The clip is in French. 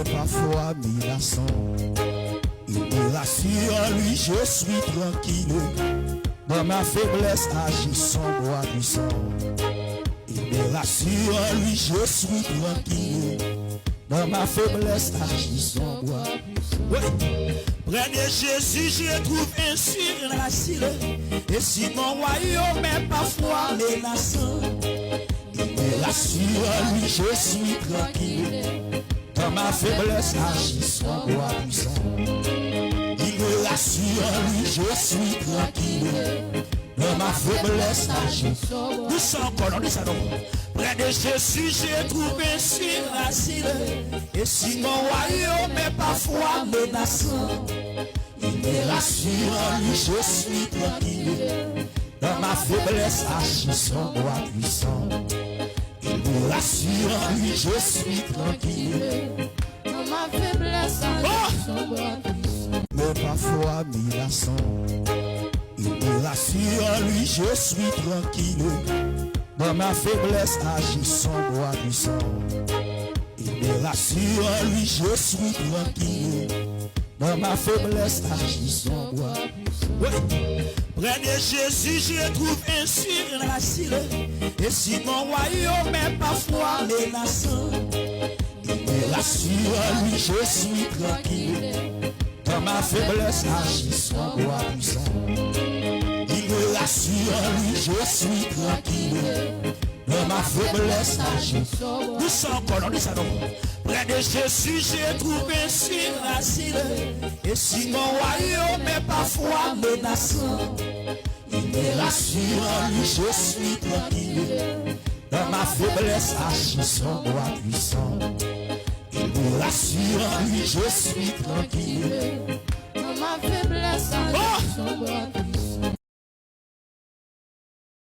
Mais parfois, menaçant, il me rassure en lui, je suis tranquille. Dans ma faiblesse, agit son bras puissant. Il me rassure en lui, je suis tranquille. Dans ma faiblesse, agit son bras puissant. Oui. Près de Jésus, je trouve insurracile. Et si mon royaume est parfois menaçant, il me rassure en lui, je suis tranquille. Dans ma faiblesse, agit son bras puissant. Il me rassure en lui, je suis tranquille. Dans ma faiblesse, agit son bras. Nous sommes encore, nous sommes près de Jésus, j'ai trouvé surracile. Et si mon royaume est parfois menaçant, il me rassure en lui, je suis tranquille. Dans ma faiblesse, agit son bras puissant. Il me rassure en lui, je suis tranquille. Dans ma faiblesse, agit son bras puissant. Mais parfois menaçant, il me rassure en lui, je suis tranquille. Dans ma faiblesse, agit son bras puissant. Il me rassure en lui, je suis tranquille. Dans ma faiblesse, agit son bras puissant. Oui. Près de Jésus, je trouve insurracile. Et si mon royaume est parfois menaçant, il me rassure en lui, je suis tranquille. Dans ma faiblesse, agit son bras puissant. Il me rassure en lui, je suis tranquille. Dans ma faiblesse, agit son bras. Nous sommes encore, nous sommes près de Jésus, j'ai trouvé surracile. Et si mon royaume est parfois menaçant, il me rassure en lui, je suis tranquille. Dans ma faiblesse, agit son bras puissant. Il me rassure en lui, je suis tranquille. Dans ma faiblesse,